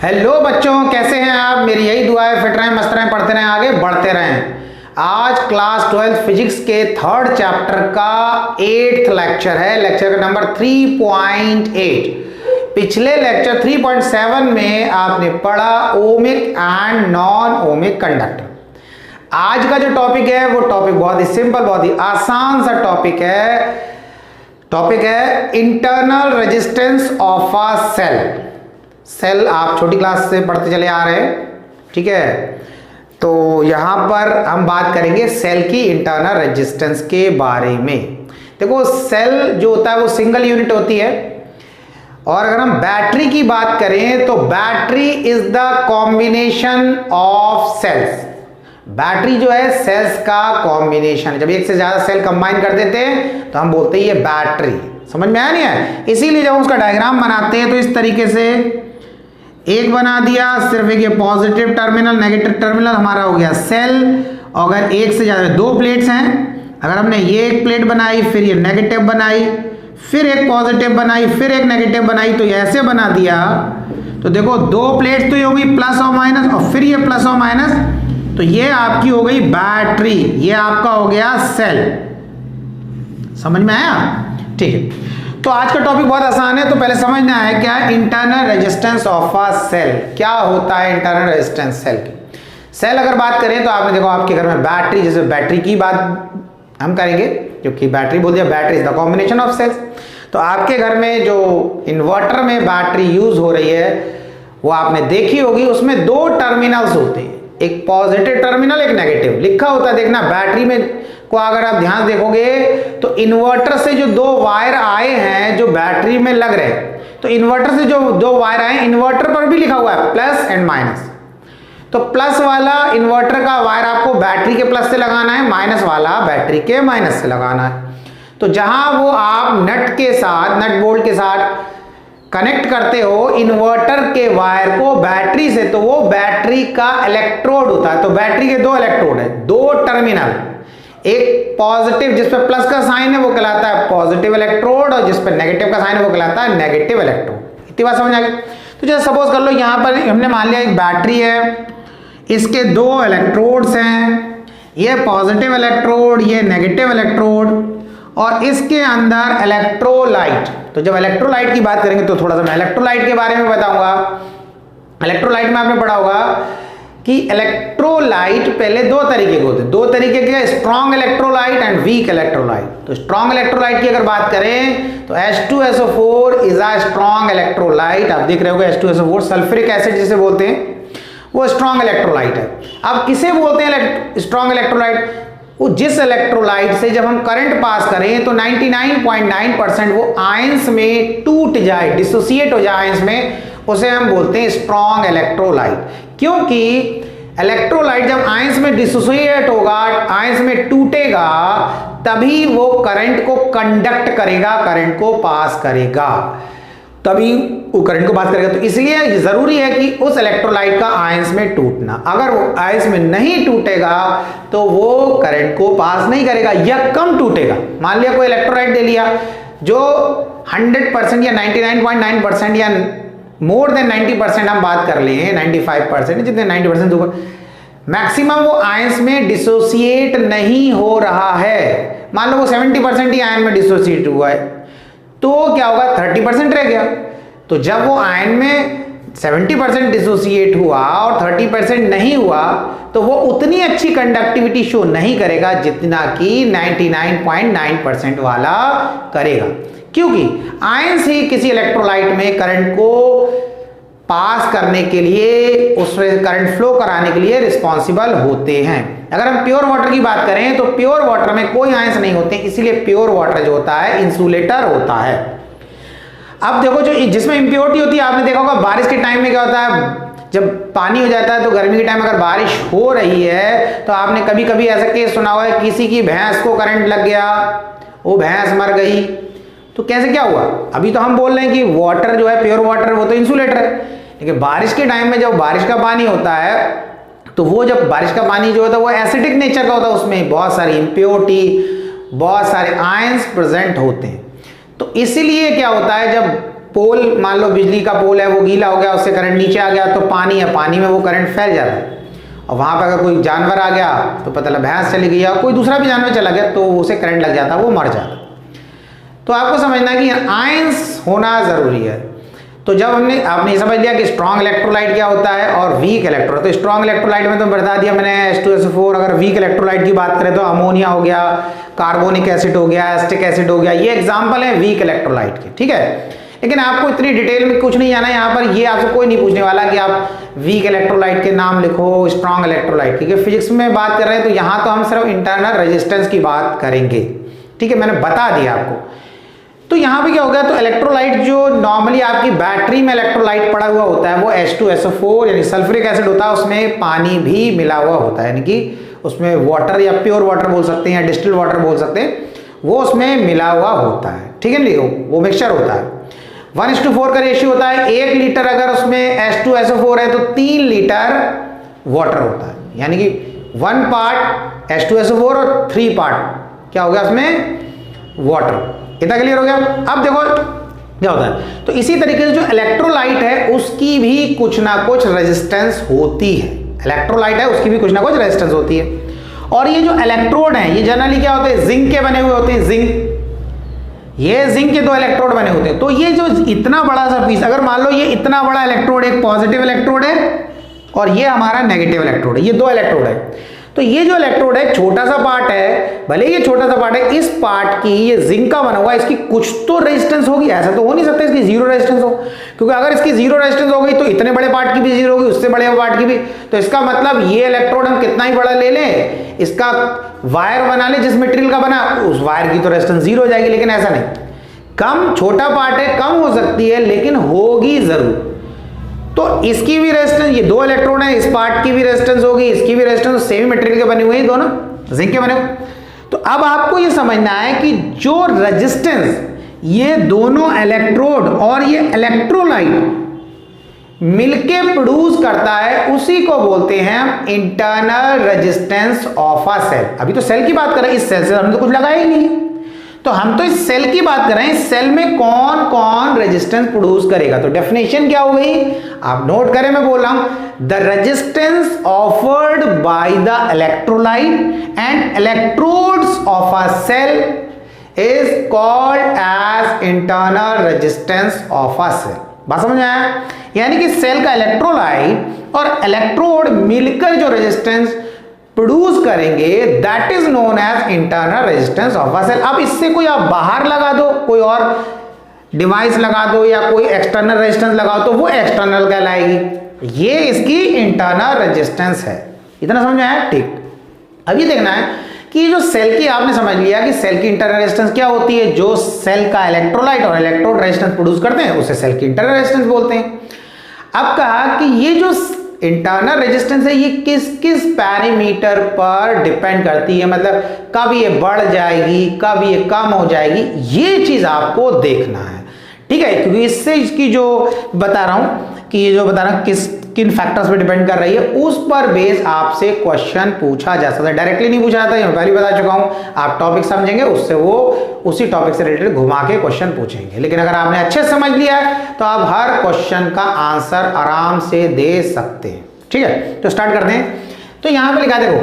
Hello बच्चों, कैसे हैं आप। मेरी यही दुआ है, फिट रहें, मस्त रहें, पढ़ते रहें, आगे बढ़ते रहें। आज क्लास 12 फिजिक्स के थर्ड चैप्टर का 8th लेक्चर है। लेक्चर का नंबर 3.8। पिछले लेक्चर 3.7 में आपने पढ़ा ohmic and non ohmic conductor. आज का जो टॉपिक है वो टॉपिक बहुत ही सिंपल, बहुत ही आसान सा टॉपिक है internal resistance of a cell. आप छोटी क्लास से पढ़ते चले आ रहे हैं, ठीक है। तो यहां पर हम बात करेंगे सेल की इंटरनल रेजिस्टेंस के बारे में। देखो, सेल जो होता है वो सिंगल यूनिट होती है, और अगर हम बैटरी की बात करें तो battery is the combination of cells. Battery जो है सेल्स का कॉम्बिनेशन। जब एक से ज्यादा सेल कंबाइन कर देते हैं तो हम बोलते हैं ये बैटरी। समझ में आया नहीं है? इसीलिए जब उसका डायग्राम बनाते हैं तो इस तरीके से एक बना दिया, सिर्फ एक ये पॉजिटिव टर्मिनल, नेगेटिव टर्मिनल हमारा हो गया सेल। अगर एक से ज्यादा दो प्लेट्स हैं, अगर हमने ये एक प्लेट बनाई, फिर ये नेगेटिव बनाई, फिर एक पॉजिटिव बनाई, फिर एक नेगेटिव बनाई, तो ये ऐसे बना दिया, तो देखो दो प्लेट्स तो ये हो गई प्लस और माइनस, और फिर ये प्लस और माइनस, तो ये आपकी हो गई बैटरी, ये आपका हो गया सेल। समझ में आया? ठीक है। तो आज का टॉपिक बहुत आसान है, तो पहले समझना है क्या internal resistance of a cell. क्या होता है इंटरनल रेजिस्टेंस सेल की। सेल अगर बात करें तो आपने देखो आपके घर में बैटरी, जैसे बैटरी की बात हम करेंगे, क्योंकि बैटरी बोल दिया, battery is the combination of cells. तो आपके घर में जो इन्वर्टर में बैटरी यूज हो रही है वो आपने देखी होगी, उसमें दो टर्मिनल्स होते हैं, एक पॉजिटिव टर्मिनल, एक नेगेटिव। लिखा होता है, देखना बैटरी में को अगर आप ध्यान देखोगे तो इन्वर्टर से जो दो वायर आए हैं जो बैटरी में लग रहे हैं, तो इन्वर्टर से जो दो वायर आए हैं, इन्वर्टर पर भी लिखा हुआ है प्लस एंड माइनस। तो प्लस वाला इन्वर्टर का वायर आपको बैटरी के प्लस से लगाना है, माइनस वाला बैटरी के माइनस से लगाना है। तो जहां वो आप नट के साथ, नट बोल्ट के साथ कनेक्ट करते हो इन्वर्टर के वायर को बैटरी से, तो वो बैटरी का इलेक्ट्रोड होता है। तो बैटरी के दो इलेक्ट्रोड है, दो टर्मिनल, एक पॉजिटिव जिस पे प्लस का साइन है वो कहलाता है पॉजिटिव इलेक्ट्रोड, और जिस पे नेगेटिव का साइन है वो कहलाता है नेगेटिव इलेक्ट्रोड। इतनी बात समझ आ गई? तो जैसे सपोज कर लो यहां पर हमने मान लिया एक बैटरी है, इसके दो इलेक्ट्रोड्स हैं, ये पॉजिटिव इलेक्ट्रोड, ये नेगेटिव इलेक्ट्रोड, और इसके अंदर इलेक्ट्रोलाइट। तो जब इलेक्ट्रोलाइट की बात करेंगे तो थोड़ा सा मैं इलेक्ट्रोलाइट के बारे में बताऊंगा। इलेक्ट्रोलाइट में आपने पढ़ा होगा कि इलेक्ट्रोलाइट पहले दो तरीके के होते हैं, दो तरीके के, strong electrolyte and weak electrolyte. तो स्ट्रॉन्ग इलेक्ट्रोलाइट की अगर बात करें तो H2SO4 is a strong electrolyte. आप देख रहे होगे H2SO4 सल्फ्यूरिक एसिड जिसे बोलते हैं, वो स्ट्रॉन्ग इलेक्ट्रोलाइट है। अब किसे बोलते हैं स्ट्रॉन्ग इलेक्ट्रोलाइट? वो जिस इलेक्ट्रोलाइट से जब हम करंट पास करें तो 99.9% वो आयंस में टूट जाए, डिसोसिएट हो जाए आयंस में, उसे हम बोलते हैं स्ट्रॉन्ग इलेक्ट्रोलाइट। क्योंकि इलेक्ट्रोलाइट जब आयंस में डिसोसिएट होगा, आयंस में टूटेगा, तभी वो करंट को कंडक्ट करेगा, करंट को पास करेगा, तभी वो करंट को पास करेगा। तो इसलिए जरूरी है कि उस इलेक्ट्रोलाइट का आयंस में टूटना। अगर वो आयंस में नहीं टूटेगा तो वो करंट को पास नहीं करेगा या कम टूटेगा। मान लिया कोई इलेक्ट्रोलाइट दे लिया जो 100% या 99.9% या मोर देन 90%, हम बात कर ले 95%, जितने 90% ऊपर, मैक्सिमम वो आयंस में डिसोसिएट नहीं हो रहा है। मान लो वो 70% ही आयन में डिसोसिएट हुआ है, तो क्या होगा, 30% रह गया। तो जब वो आयन में 70% डिसोसिएट हुआ और 30% नहीं हुआ, तो वो उतनी अच्छी कंडक्टिविटी शो नहीं करेगा जितना कि 99.9% वाला करेगा। क्योंकि आयंस ही किसी इलेक्ट्रोलाइट में करंट को पास करने के लिए, उसमें करंट फ्लो कराने के लिए रिस्पॉन्सिबल होते हैं। अगर हम प्योर वाटर की बात करें तो प्योर वाटर में कोई आयंस नहीं होते, इसीलिए प्योर वाटर जो होता है इंसुलेटर होता है। अब देखो जो जिसमें इंप्योरिटी होती है, आपने देखा होगा बारिश के टाइम में क्या होता है, जब पानी हो जाता है तो गर्मी के टाइम अगर बारिश हो रही है तो आपने कभी कभी ऐसा केस सुना हुआ है, किसी की भैंस को करंट लग गया, वो भैंस मर गई, तो कैसे क्या हुआ? अभी तो हम बोल रहे हैं कि वाटर जो है प्योर वाटर वो तो इंसुलेटर है, लेकिन बारिश के टाइम में जब बारिश का पानी होता है तो वो जब बारिश का पानी जो होता है वो एसिडिक नेचर का होता है, उसमें बहुत सारी इंप्योरिटी, बहुत सारे आयंस प्रेजेंट होते हैं। तो इसीलिए क्या होता है, जब पोल, मान लो बिजली का पोल है वो गीला हो गया, उससे करंट नीचे आ गया, तो पानी है, पानी में वो करंट फैल जाता है, और वहां पर अगर कोई जानवर आ गया तो पता लगा भैंस चली गई, या कोई दूसरा भी जानवर चला गया तो उसे करंट लग जाता, वो मर जाता। तो आपको समझना है कि आयंस होना जरूरी है। तो जब आपने ये समझ लिया कि स्ट्रॉन्ग इलेक्ट्रोलाइट क्या होता है और वीक इलेक्ट्रोलाइट, तो स्ट्रॉन्ग इलेक्ट्रोलाइट में तो बता दिया मैंने H2SO4। अगर वीक इलेक्ट्रोलाइट की बात करें तो अमोनिया हो गया, कार्बोनिक एसिड हो गया, एसिटिक एसिड हो गया, ये एग्जांपल है वीक इलेक्ट्रोलाइट के, ठीक है। लेकिन आपको इतनी डिटेल में कुछ नहीं जाना है यहाँ पर, ये आपसे कोई नहीं पूछने वाला कि आप वीक इलेक्ट्रोलाइट के नाम लिखो, स्ट्रॉन्ग इलेक्ट्रोलाइट, क्योंकि फिजिक्स में बात कर रहे हैं तो यहाँ तो हम सिर्फ इंटरनल रेजिस्टेंस की बात करेंगे, ठीक है, मैंने बता दिया आपको। तो यहाँ पे क्या हो गया, तो इलेक्ट्रोलाइट जो नॉर्मली आपकी बैटरी में इलेक्ट्रोलाइट पड़ा हुआ होता है वो H2SO4 यानी सल्फ्यूरिक एसिड होता है, उसमें पानी भी मिला हुआ होता है, यानी कि उसमें वाटर या प्योर वाटर बोल सकते हैं या डिस्टिल्ड वाटर बोल सकते हैं, वो उसमें मिला हुआ होता है, ठीक है नहीं, वो मिक्सचर होता है। 1:4 का रेशियो होता है, 1 लीटर अगर उसमें H2SO4 है तो 3 लीटर वाटर होता है, यानी कि 1 पार्ट H2SO4 और 3 पार्ट क्या हो गया उसमें वाटर। इतना क्लियर हो गया। अब देखो क्या होता है, तो इसी तरीके से जो इलेक्ट्रोलाइट है उसकी भी कुछ ना कुछ रेजिस्टेंस होती है, इलेक्ट्रोलाइट है उसकी भी कुछ ना कुछ रेजिस्टेंस होती है। और ये जो इलेक्ट्रोड है ये जनरली क्या होते हैं, जिंक के बने हुए होते हैं, जिंक, ये जिंक के 2 इलेक्ट्रोड बने होते हैं। तो ये जो इतना बड़ा सा पीस, अगर मान लो ये इतना बड़ा इलेक्ट्रोड, एक पॉजिटिव इलेक्ट्रोड है और ये हमारा नेगेटिव इलेक्ट्रोड है, ये 2 इलेक्ट्रोड है। तो ये जो इलेक्ट्रोड है छोटा सा पार्ट है, भले ये छोटा सा पार्ट है, इस पार्ट की ये जिंक का बना हुआ है, इसकी कुछ तो रेजिस्टेंस होगी, ऐसा तो हो नहीं सकता इसकी जीरो रेजिस्टेंस हो, क्योंकि अगर इसकी जीरो रेजिस्टेंस हो गई तो इतने बड़े पार्ट की भी जीरो होगी, उससे बड़े पार्ट की भी। तो इसका मतलब ये इलेक्ट्रोड हम कितना ही बड़ा ले लें, इसका वायर बना ले जिस मटेरियल का बना, उस वायर की तो रेजिस्टेंस जीरो हो जाएगी, लेकिन ऐसा नहीं, कम छोटा पार्ट है, कम हो सकती है लेकिन होगी जरूर। तो इसकी भी रेजिस्टेंस, ये 2 इलेक्ट्रोड हैं, इस पार्ट की भी रेजिस्टेंस होगी, इसकी भी रेजिस्टेंस, सेम मटेरियल के बने हुए हैं दोनों, जिंक के बने हुए। तो अब आपको ये समझना है कि जो रेजिस्टेंस ये दोनों इलेक्ट्रोड और ये इलेक्ट्रोलाइट मिलके प्रोड्यूस करता है उसी को बोलते हैं हम internal resistance of a cell. अभी तो सेल की बात कर रहे हैं, इस सेल से हमने तो कुछ लगाया ही नहीं, तो हम तो इस सेल की बात कर रहे हैं, सेल में कौन कौन रेजिस्टेंस प्रोड्यूस करेगा। तो डेफिनेशन क्या हो गई, आप नोट करें, मैं बोल रहा हूं, the resistance offered by the electrolyte and electrodes of a cell is called as internal resistance of a cell. बात समझ में आया, यानी कि सेल का इलेक्ट्रोलाइट और इलेक्ट्रोड मिलकर जो रेजिस्टेंस प्रोड्यूस करेंगे that is known as internal resistance of a cell. अब इससे कोई आप बाहर लगा दो, कोई और डिवाइस लगा दो या कोई एक्सटर्नल रेजिस्टेंस लगाओ तो वो एक्सटर्नल कहलाएगी, ये इसकी इंटरनल रेजिस्टेंस है। इतना समझ में आया, ठीक। अब ये देखना है कि जो सेल की, आपने समझ लिया कि सेल की इंटरनल रेजिस्टेंस क्या होती है, जो सेल का इलेक्ट्रोलाइट और इलेक्ट्रोड रेजिस्टेंस प्रोड्यूस करते हैं उसे सेल की इंटरनल रेजिस्टेंस बोलते हैं। अब कहा कि ये जो इंटरनल रेजिस्टेंस है ये किस किस पैरामीटर पर डिपेंड करती है, मतलब कब ये बढ़ जाएगी, कब ये कम हो जाएगी, ये चीज आपको देखना है, ठीक है। क्योंकि इससे इसकी जो बता रहा हूं कि ये जो बता रहा हूं किस किन फैक्टर्स पे डिपेंड कर रही है, उस पर बेस आपसे क्वेश्चन पूछा जा सकता है। डायरेक्टली नहीं पूछा जाता, मैं पहले बता चुका हूं, आप टॉपिक समझेंगे उससे वो उसी टॉपिक से रिलेटेड घुमा के क्वेश्चन पूछेंगे। लेकिन अगर आपने अच्छे से समझ लिया है तो आप हर क्वेश्चन का आंसर आराम से दे सकते हैं, ठीक है। तो स्टार्ट करते हैं। तो यहां पे लिखा देखो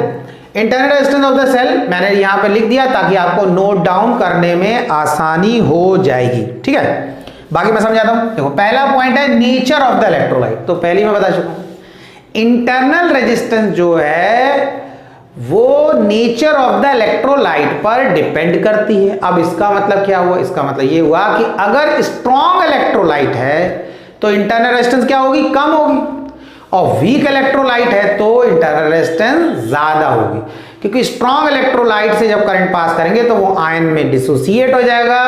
internal resistance of the cell, मैंने यहां पे लिख दिया ताकि आपको नोट डाउन करने में आसानी हो जाएगी, ठीक है। बाकी मैं समझाता हूं। देखो पहला पॉइंट है नेचर ऑफ द इलेक्ट्रोलाइट, तो पहले मैं बता चुका हूं इंटरनल रेजिस्टेंस जो है वो नेचर ऑफ द इलेक्ट्रोलाइट पर डिपेंड करती है। अब इसका मतलब क्या हुआ, इसका मतलब ये हुआ कि अगर स्ट्रॉन्ग इलेक्ट्रोलाइट है तो इंटरनल रेजिस्टेंस क्या होगी, कम होगी, और वीक इलेक्ट्रोलाइट है तो इंटरनल रेजिस्टेंस ज्यादा होगी, क्योंकि स्ट्रॉन्ग इलेक्ट्रोलाइट से जब करंट पास करेंगे तो वो आयन में डिसोसिएट हो जाएगा,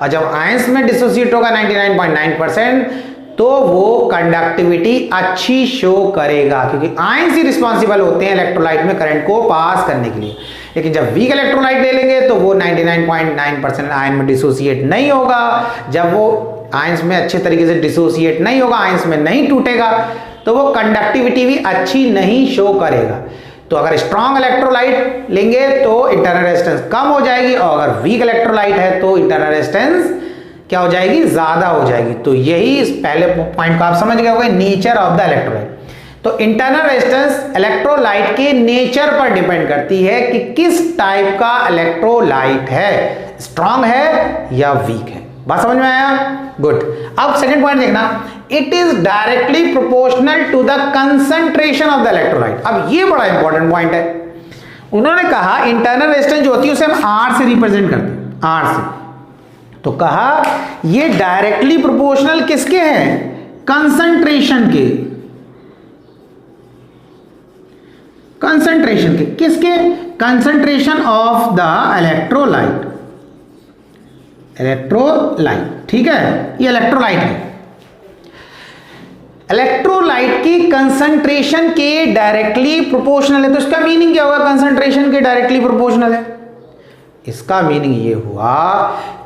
और जब आयंस में डिसोसिएट होगा 99.9% तो वो कंडक्टिविटी अच्छी शो करेगा, क्योंकि आयंस ही रिस्पॉन्सिबल होते हैं इलेक्ट्रोलाइट में करंट को पास करने के लिए। लेकिन जब वीक इलेक्ट्रोलाइट ले लेंगे तो वो 99.9% आयन में डिसोसिएट नहीं होगा। जब वो आयंस में अच्छे तरीके से डिसोसिएट नहीं होगा, आयंस में नहीं टूटेगा, तो वो कंडक्टिविटी भी अच्छी नहीं शो करेगा। तो अगर स्ट्रॉन्ग इलेक्ट्रोलाइट लेंगे तो इंटरनल रेजिस्टेंस कम हो जाएगी, और अगर वीक इलेक्ट्रोलाइट है तो इंटरनल रेजिस्टेंस क्या हो जाएगी, ज्यादा हो जाएगी। तो यही इस पहले पॉइंट को आप समझ गए होंगे, नेचर ऑफ द इलेक्ट्रोलाइट। तो इंटरनल रेजिस्टेंस इलेक्ट्रोलाइट के नेचर पर डिपेंड करती है कि किस टाइप का इलेक्ट्रोलाइट है, स्ट्रांग है या वीक है। बात समझ में आया? गुड। अब सेकंड पॉइंट देखना, it is directly proportional to the concentration of the electrolyte. अब ये बड़ा इंपॉर्टेंट पॉइंट है। उन्होंने कहा इंटरनल रेजिस्टेंस जो होती है उसे हम R से रिप्रेजेंट करते हैं, R से। तो कहा ये डायरेक्टली प्रोपोर्शनल किसके हैं, कंसंट्रेशन के, कंसंट्रेशन के, किसके, concentration of the electrolyte, electrolyte, ठीक है, ये इलेक्ट्रोलाइट है, इलेक्ट्रोलाइट की कंसंट्रेशन के डायरेक्टली प्रोपोर्शनल है। तो इसका मीनिंग क्या होगा, कंसंट्रेशन के डायरेक्टली प्रोपोर्शनल है? इसका मीनिंग ये हुआ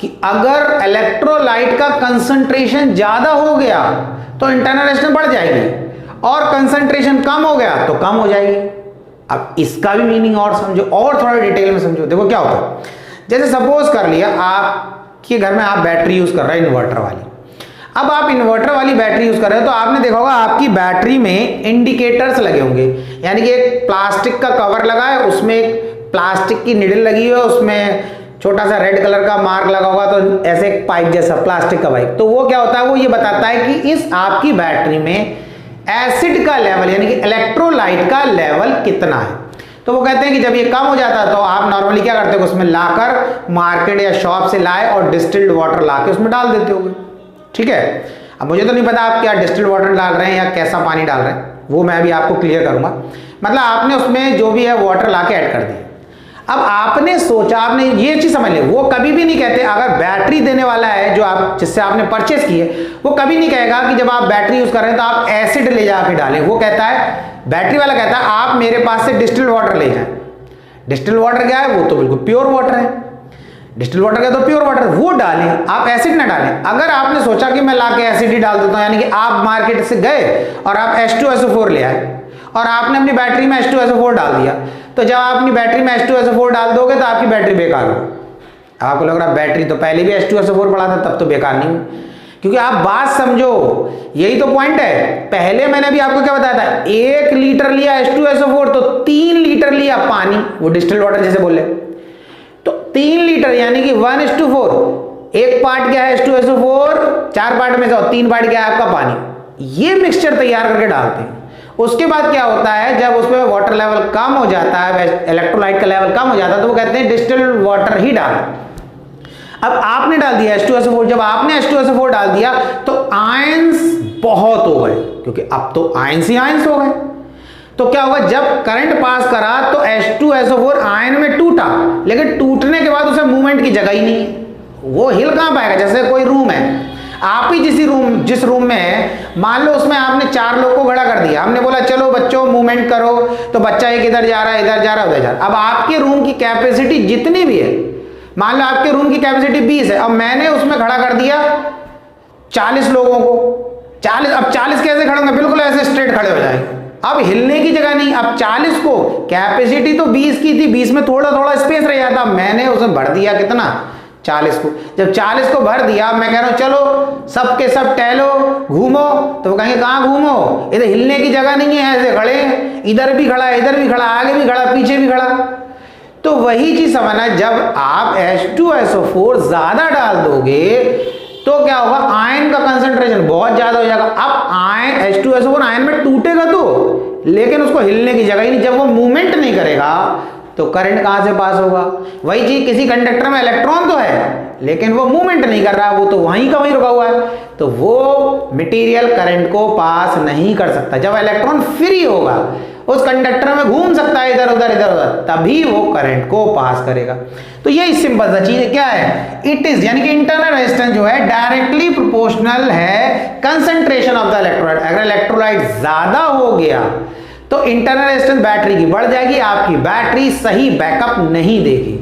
कि अगर इलेक्ट्रोलाइट का कंसंट्रेशन ज्यादा हो गया तो इंटरनल रेजिस्टेंस बढ़ जाएगी, और कंसंट्रेशन कम हो गया तो कम हो जाएगी। अब इसका भी मीनिंग और समझो, और थोड़ा डिटेल में समझो। देखो क्या होता है, जैसे सपोज कर लिया आपके घर में आप बैटरी यूज कर रहे हैं, इन्वर्टर वाली। अब आप इन्वर्टर वाली बैटरी यूज कर रहे हो तो आपने देखा होगा आपकी बैटरी में इंडिकेटर्स लगे होंगे, यानी कि एक प्लास्टिक का कवर लगा है, उसमें एक प्लास्टिक की निडल लगी है, उसमें छोटा सा रेड कलर का मार्क लगा होगा, तो ऐसे एक पाइप जैसा प्लास्टिक का पाइप। तो वो क्या होता है, वो ये बताता है कि इस आपकी बैटरी में एसिड का लेवल यानी कि इलेक्ट्रोलाइट का लेवल कितना है। तो वो कहते हैं कि जब ये कम हो जाता है तो आप नॉर्मली क्या करते हो, उसमें लाकर मार्केट या शॉप से लाए और डिस्टिल्ड वाटर लाके उसमें डाल देते होगे, ठीक है। अब मुझे तो नहीं पता आप क्या डिस्टिल्ड वाटर डाल रहे हैं या कैसा पानी डाल रहे हैं, वो मैं अभी आपको क्लियर करूंगा। मतलब आपने उसमें जो भी है वाटर लाके ऐड कर दिया। अब आपने सोचा, आपने ये चीज समझ ले, वो कभी भी नहीं कहते, अगर बैटरी देने वाला है जो आप जिससे आपने परचेस की है, वो कभी नहीं कहेगा कि जब आप बैटरी यूज कर रहे हैं तो आप एसिड ले जाके डालें। वो कहता है, बैटरी वाला कहता है आप मेरे पास से डिस्टिल्ड वाटर ले जाएं। डिस्टिल्ड वाटर क्या है, वो तो बिल्कुल प्योर वाटर है, डिस्टिल्ड वाटर का तो प्योर वाटर, वो डालें, आप एसिड ना डालें। अगर आपने सोचा कि मैं लाके एसिड ही डाल देता हूं, यानी कि आप मार्केट से गए और आप H2SO4 ले आए और आपने अपनी बैटरी में H2SO4 डाल दिया, तो जब आप अपनी बैटरी में H2SO4 डाल दोगे तो आपकी बैटरी बेकार हो। आपको लग रहा है बैटरी तो पहले भी H2SO4 पड़ा था, तब तो बेकार नहीं, क्योंकि आप बात समझो, यही तो पॉइंट है। पहले मैंने अभी आपको क्या बताया था, 1 लीटर लिया H2SO4 तो 3 लीटर लिया पानी, वो डिस्टिल्ड वाटर जैसे बोले, तो 3 लीटर यानी कि 1:4, एक पार्ट क्या है H2SO4, 4 पार्ट में से 3 पार्ट क्या है आपका पानी। ये मिक्सचर तैयार करके डालते हैं। उसके बाद क्या होता है, जब उसमें वाटर लेवल कम हो जाता है, इलेक्ट्रोलाइट का लेवल कम हो जाता है, तो वो कहते हैं डिस्टिल्ड वाटर ही डाल। अब आपने डाल दिया H2SO4, जब आपने H2SO4 डाल दिया तो आयंस बहुत हो गए, क्योंकि अब तो आयंस ही आयंस हो गए। तो क्या होगा, जब करंट पास करा तो H2SO4 आयन में टूटा, लेकिन टूटने के बाद उसे मूवमेंट की जगह ही नहीं है, वो हिल कहां पाएगा। जैसे कोई रूम है, आप ही जिस रूम में है, मान लो उसमें आपने 4 लोग को खड़ा कर दिया, हमने बोला चलो बच्चों मूवमेंट करो, तो बच्चा एक इधर जा रहा है, इधर जा रहा है, उधर जा रहा है। अब आपके रूम की कैपेसिटी जितनी भी है, मान लो आपके रूम की कैपेसिटी 20 है, अब मैंने उसमें खड़ा कर दिया 40 लोगों को, 40, अब 40 कैसे खड़े होंगे, बिल्कुल ऐसे स्ट्रेट खड़े हो जाएंगे, अब हिलने की जगह नहीं। अब 40 को, कैपेसिटी तो 20 की थी, 20 में थोड़ा थोड़ा स्पेस रह जाता, मैंने उसे भर दिया कितना, 40 को। जब 40 को भर दिया, मैं कह रहा हूं चलो सब के सब टहलो, घूमो, तो वो कहेंगे कहां घूमो, इधर हिलने की जगह नहीं है, ऐसे खड़े, इधर भी खड़ा, इधर भी खड़ा, आगे भी खड़ा, पीछे भी खड़ा। तो वही चीज समझना, जब आप H2SO4 ज्यादा डाल दोगे तो क्या होगा, आयन का कंसंट्रेशन बहुत ज्यादा हो जाएगा। अब आयन H2SO4 आयन में टूटेगा तो, लेकिन उसको हिलने की जगह ही नहीं, जब वो मूवमेंट नहीं करेगा तो करंट कहां से पास होगा। वही चीज, किसी कंडक्टर में इलेक्ट्रॉन तो है लेकिन वो मूवमेंट नहीं कर रहा, वो तो वहीं का वहीं रुका हुआ है, तो वो मटेरियल करंट को पास नहीं कर सकता। जब इलेक्ट्रॉन फ्री होगा, उस कंडक्टर में घूम सकता है इधर उधर इधर उधर, तभी वो करंट को पास करेगा। तो ये सिंपल सा चीज क्या है, इट इज यानी कि इंटरनल रेजिस्टेंस जो है डायरेक्टली प्रोपोर्शनल है कंसंट्रेशन ऑफ द इलेक्ट्रोलाइट। अगर इलेक्ट्रोलाइट ज्यादा हो गया तो इंटरनल रेजिस्टेंस बैटरी की बढ़ जाएगी, आपकी बैटरी सही बैकअप नहीं देगी।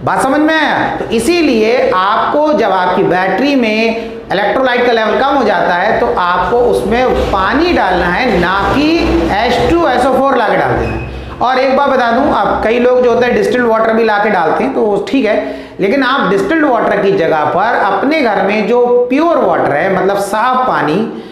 बात समझ में आया। तो इसीलिए आपको जब आपकी बैटरी में इलेक्ट्रोलाइट का लेवल कम हो जाता है तो आपको उसमें पानी डालना है, ना कि H2SO4 लाके डाल देना है। और एक बात बता दूं, आप कई लोग जो होता है डिस्टिल्ड वाटर भी ला के डालते हैं, तो ठीक है, लेकिन आप डिस्टिल्ड वाटर की जगह पर अपने घर में जो प्योर वाटर है, मतलब साफ पानी,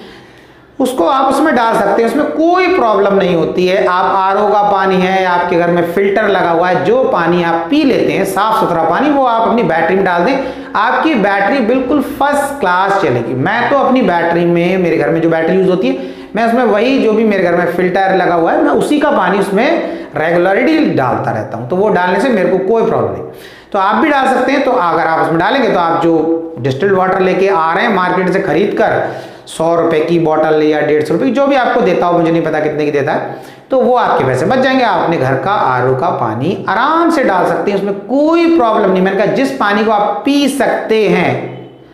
उसको आप उसमें डाल सकते हैं, उसमें कोई प्रॉब्लम नहीं होती है। आप आरओ का पानी है, आपके घर में फिल्टर लगा हुआ है, जो पानी आप पी लेते हैं साफ सुथरा पानी, वो आप अपनी बैटरी में डाल दें, आपकी बैटरी बिल्कुल फर्स्ट क्लास चलेगी। मैं तो अपनी बैटरी में, मेरे घर में जो बैटरी यूज होती है, मैं उसमें वही जो भी मेरे घर में फिल्टर लगा हुआ है, मैं उसी का पानी उसमें रेगुलरली डालता रहता हूं, तो वो डालने से मेरे को कोई प्रॉब्लम नहीं। तो आप भी डाल सकते हैं। तो अगर आप उसमें डालेंगे तो आप जो डिस्टिल्ड वाटर लेके आ रहे हैं मार्केट से खरीद कर, 100 रुपए की बॉटल या 150 रुपए की, जो भी आपको देता हो, मुझे नहीं पता कितने की देता है, तो वो आपके पैसे बच जाएंगे। आप अपने घर का आरओ का पानी आराम से डाल सकते हैं, उसमें कोई प्रॉब्लम नहीं। मैंने कहा जिस पानी को आप पी सकते हैं,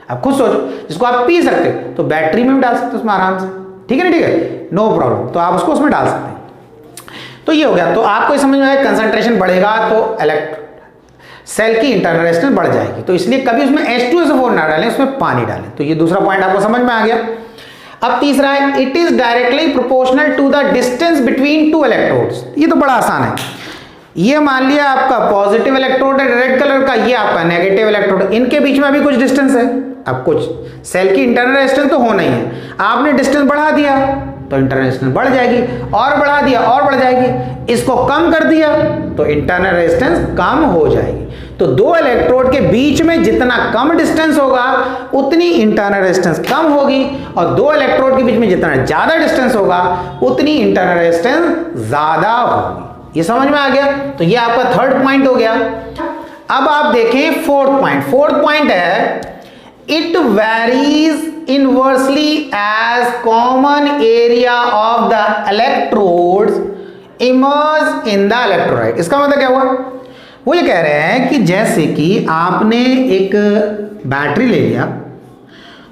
आप खुद सोचो, जिसको आप पी सकते हो, तो बैटरी में भी डाल सकते हो उसमें आराम से, ठीक है ना, ठीक है, नो प्रॉब्लम। तो आप उसको उसमें डाल सकते हैं। तो ये हो गया। तो आपको समझ में आया, कंसंट्रेशन बढ़ेगा तो सेल की इंटरनल रेजिस्टेंस बढ़ जाएगी, तो इसलिए कभी उसमें H2SO4 ना डालें, उसमें पानी डालें। तो ये दूसरा पॉइंट आपको समझ में आ गया। अब तीसरा है, it is directly proportional to the distance between two electrodes. ये तो बड़ा आसान है। ये मान लिया आपका पॉजिटिव इलेक्ट्रोड है रेड कलर का, ये आपका नेगेटिव इलेक्ट्रोड, इनके बीच में अभी कुछ डिस्टेंस है। अब कुछ सेल की इंटरनल रेजिस्टेंस तो होना ही है, आपने डिस्टेंस बढ़ा दिया तो इंटरनल रेजिस्टेंस बढ़ जाएगी, और बढ़ा दिया और बढ़ जाएगी, इसको कम कर दिया तो इंटरनल रेजिस्टेंस कम हो जाएगी। तो दो इलेक्ट्रोड के बीच में जितना कम डिस्टेंस होगा उतनी इंटरनल रेजिस्टेंस कम होगी, और दो इलेक्ट्रोड के बीच में जितना ज्यादा डिस्टेंस होगा उतनी इंटरनल रेजिस्टेंस ज्यादा होगी। ये समझ में आ गया। तो ये आपका थर्ड पॉइंट हो गया। अब आप देखें फोर्थ पॉइंट। फोर्थ पॉइंट है, it varies inversely as common area of the electrodes emerge in the electrolyte। इसका मतलब क्या हुआ? वो ये कह रहे हैं कि जैसे कि आपने एक बैटरी ले लिया,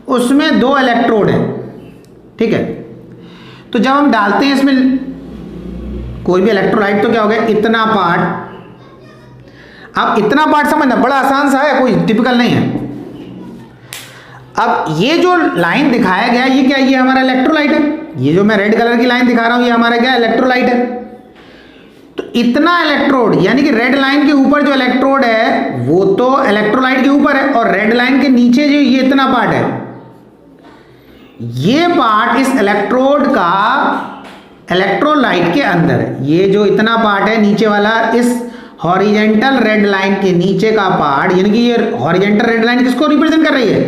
उसमें दो इलेक्ट्रोड हैं, ठीक है, तो जब हम डालते हैं इसमें कोई भी इलेक्ट्रोलाइट, तो क्या हो गया, इतना पार्ट। अब इतना पार्ट समझना बड़ा आसान सा है, कोई टिपिकल नहीं है। अब ये जो लाइन दिखाया गया, ये क्या, ये हमारा इलेक्ट्रोलाइट है। ये जो मैं रेड कलर की लाइन दिखा रहा हूं, ये हमारा क्या, इलेक्ट्रोलाइट है। तो इतना इलेक्ट्रोड, यानी कि रेड लाइन के ऊपर जो इलेक्ट्रोड है वो तो इलेक्ट्रोलाइट के ऊपर है, और रेड लाइन के नीचे जो ये इतना पार्ट है, ये पार्ट इस इलेक्ट्रोड का इलेक्ट्रोलाइट के अंदर है। ये जो इतना पार्ट है नीचे वाला, इस हॉरिजेंटल रेड लाइन के नीचे का पार्ट, यानी कि ये हॉरिजेंटल रेड लाइन किसको रिप्रेजेंट कर रही है,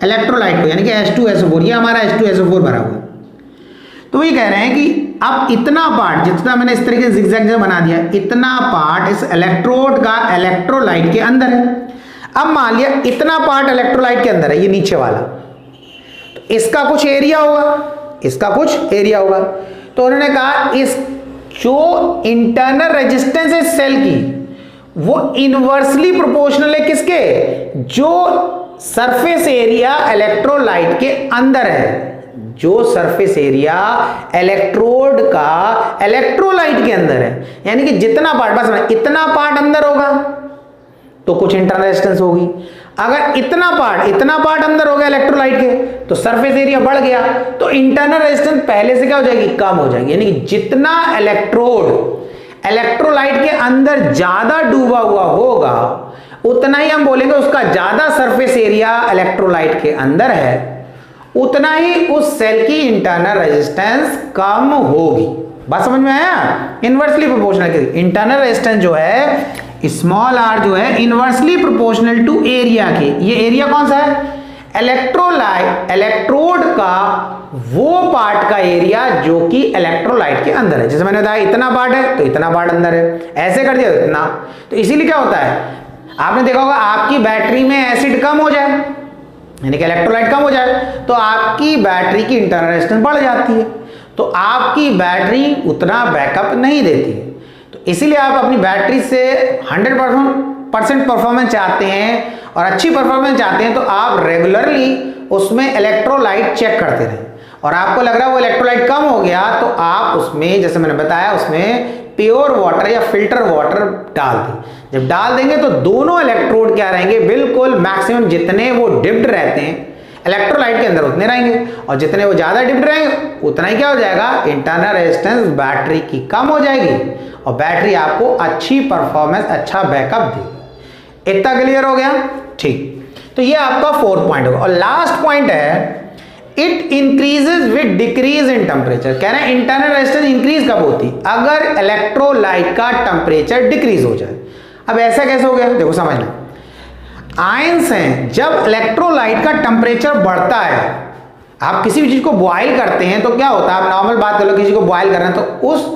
इलेक्ट्रोलाइट को, यानी कि H2SO4, ये हमारा H2SO4 भरा हुआ है। तो ये कह रहे हैं कि अब इतना पार्ट, जितना मैंने इस तरीके से जिगजैग बना दिया, इतना पार्ट इस इलेक्ट्रोड का इलेक्ट्रोलाइट के अंदर है। अब मान लिया इतना पार्ट इलेक्ट्रोलाइट के अंदर है, ये नीचे वाला, तो इसका कुछ एरिया होगा, इसका कुछ एरिया होगा। तो उन्होंने कहा इस जो इंटरनल रेजिस्टेंस है सेल की, वो इनवर्सली प्रोपोर्शनल है किसके, जो सरफेस एरिया इलेक्ट्रोलाइट के अंदर है। जो सरफेस एरिया इलेक्ट्रोड का इलेक्ट्रोलाइट के अंदर है, यानी कि जितना पार्ट, बस इतना पार्ट अंदर होगा तो कुछ इंटरनल रेजिस्टेंस होगी। अगर इतना पार्ट अंदर हो गया इलेक्ट्रोलाइट के, तो सरफेस एरिया बढ़ गया, तो इंटरनल रेजिस्टेंस पहले से क्या हो जाएगी, कम हो जाएगी। यानी कि जितना इलेक्ट्रोड इलेक्ट्रोलाइट के अंदर ज्यादा डूबा हुआ होगा, उतना ही हम बोलेंगे उसका ज्यादा सरफेस एरिया इलेक्ट्रोलाइट के अंदर है, उतना ही उस सेल की इंटरनल रेजिस्टेंस कम होगी। बात समझ में आया? इनवर्सली प्रोपोर्शनल की इंटरनल रेजिस्टेंस जो है स्मॉल r जो है इनवर्सली प्रोपोर्शनल टू एरिया के। ये एरिया कौन सा है, इलेक्ट्रोलाइट, इलेक्ट्रोड का वो पार्ट का एरिया जो कि इलेक्ट्रोलाइट के अंदर है। जैसे मैंने बताया इतना पार्ट है तो इतना पार्ट अंदर है, ऐसे कर दिया इतना। तो इसीलिए क्या होता है, आपने देखा होगा आपकी बैटरी में एसिड कम हो जाए, यानी कि इलेक्ट्रोलाइट कम हो जाए, तो आपकी बैटरी की इंटरनल रेजिस्टेंस बढ़ जाती है, तो आपकी बैटरी उतना बैकअप नहीं देती है। तो इसीलिए आप अपनी बैटरी से 100% परफॉर्मेंस चाहते हैं और अच्छी परफॉर्मेंस चाहते हैं, तो आप रेगुलरली उसमें इलेक्ट्रोलाइट चेक करते रहें, और आपको लग रहा है वो इलेक्ट्रोलाइट कम हो गया, तो आप उसमें, जैसे मैंने बताया, उसमें प्योर वाटर या फिल्टर वाटर डाल दें। जब डाल देंगे तो दोनों इलेक्ट्रोड क्या रहेंगे, बिल्कुल मैक्सिमम जितने वो डिप्ड रहते हैं इलेक्ट्रोलाइट के अंदर उतने रहेंगे, और जितने वो ज़्यादा डिप्ड रहेंगे उतना ही क्या हो जाएगा, इंटरनल रेजिस्टेंस बैटरी की कम हो जाएगी, और बैटरी आपको अच्छी परफॉर्मेंस, अच्छा बैकअप देगी। इतना क्लियर हो गया? ठीक, तो ये आपका 4th पॉइंट होगा। और लास्ट पॉइंट है, it increases with decrease in temperature. कह रहे हैं इंटरनल रेजिस्टेंस इंक्रीज कब होती, अगर इलेक्ट्रोलाइट का टेम्परेचर डिक्रीज हो जाए। अब ऐसा कैसे हो गया, देखो समझना, आयंस हैं, जब इलेक्ट्रोलाइट का टेम्परेचर बढ़ता है, आप किसी भी चीज को बॉयल करते हैं तो क्या होता है, आप नॉर्मल बात कर लो, किसी को बॉयल कर रहे हैं तो उस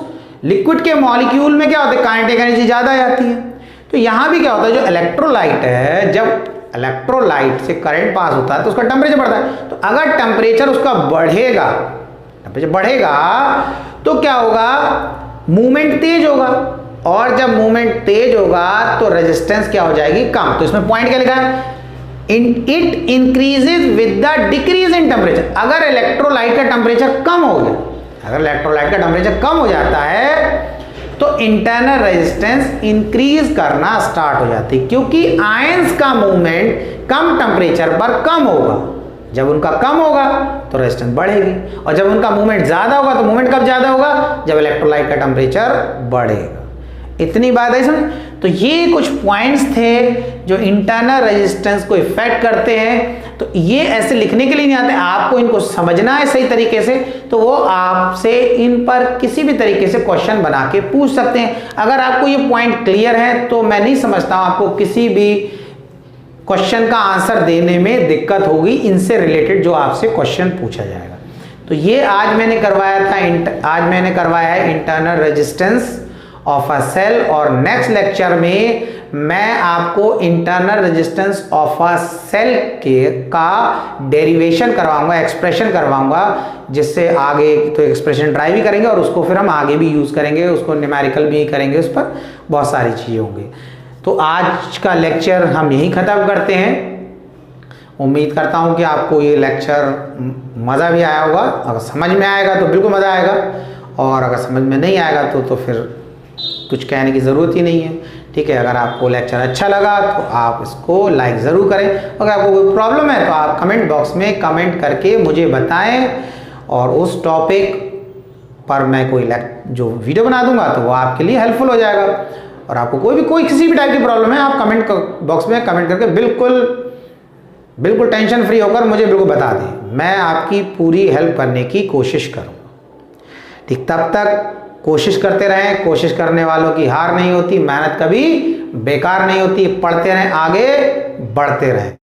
लिक्विड के मॉलिक्यूल में क्या होता है, काइनेटिक एनर्जी ज्यादा आ जाती है। तो यहां भी क्या होता है, जो इलेक्ट्रोलाइट है, जब इलेक्ट्रोलाइट से करंट पास होता है तो उसका टेम्परेचर बढ़ता है। तो अगर टेम्परेचर उसका बढ़ेगा, टेम्परेचर बढ़ेगा तो क्या होगा, मूवमेंट तेज होगा, और जब मूवमेंट तेज होगा तो रेजिस्टेंस क्या हो जाएगी, कम। तो इसमें पॉइंट क्या लिखा है, it increases with the decrease in temperature. अगर इलेक्ट्रोलाइट का टेम्परेचर कम हो गया, अगर इलेक्ट्रोलाइट का टेम्परेचर कम हो जाता है तो इंटरनल रेजिस्टेंस इंक्रीज करना स्टार्ट हो जाती है, क्योंकि आयंस का मूवमेंट कम टेम्परेचर पर कम होगा। जब उनका कम होगा तो रेजिस्टेंस बढ़ेगी, और जब उनका मूवमेंट ज्यादा होगा तो मूवमेंट कब ज्यादा होगा, जब इलेक्ट्रोलाइट का टेम्परेचर बढ़ेगा। इतनी बात है समझ। तो ये कुछ पॉइंट्स थे जो इंटरनल रेजिस्टेंस को इफेक्ट करते हैं। तो ये ऐसे लिखने के लिए नहीं आते, आपको इनको समझना है सही तरीके से, तो वो आपसे इन पर किसी भी तरीके से क्वेश्चन बना के पूछ सकते हैं। अगर आपको ये पॉइंट क्लियर है तो मैं नहीं समझता हूं आपको किसी भी क्वेश्चन का आंसर देने में दिक्कत होगी इनसे रिलेटेड जो आपसे क्वेश्चन पूछा जाएगा। तो ये आज मैंने करवाया था, आज मैंने करवाया है internal resistance of a cell, और नेक्स्ट लेक्चर में मैं आपको internal resistance of a cell के का डेरिवेशन करवाऊंगा, एक्सप्रेशन करवाऊंगा, जिससे आगे तो एक्सप्रेशन ट्राई भी करेंगे और उसको फिर हम आगे भी यूज करेंगे, उसको न्यूमेरिकल भी करेंगे, उस पर बहुत सारी चीजें होंगी। तो आज का लेक्चर हम यहीं ख़त्म करते हैं। उम्मीद करता हूं कि आपको ये लेक्चर मज़ा भी आया होगा। अगर समझ में आएगा तो बिल्कुल मज़ा आएगा, और अगर समझ में नहीं आएगा तो फिर कुछ कहने की ज़रूरत ही नहीं है। ठीक है, अगर आपको लेक्चर अच्छा लगा तो आप इसको लाइक ज़रूर करें। अगर आपको कोई प्रॉब्लम है तो आप कमेंट बॉक्स में कमेंट करके मुझे बताएं, और उस टॉपिक पर मैं कोई जो वीडियो बना दूंगा तो वो आपके लिए हेल्पफुल हो जाएगा। और आपको कोई किसी भी टाइप की प्रॉब्लम है, आप कमेंट बॉक्स में कमेंट करके बिल्कुल टेंशन फ्री होकर मुझे बिल्कुल बता दें, मैं आपकी पूरी हेल्प करने की कोशिश करूँगा। ठीक, तब तक कोशिश करते रहें। कोशिश करने वालों की हार नहीं होती, मेहनत कभी बेकार नहीं होती। पढ़ते रहें, आगे बढ़ते रहें।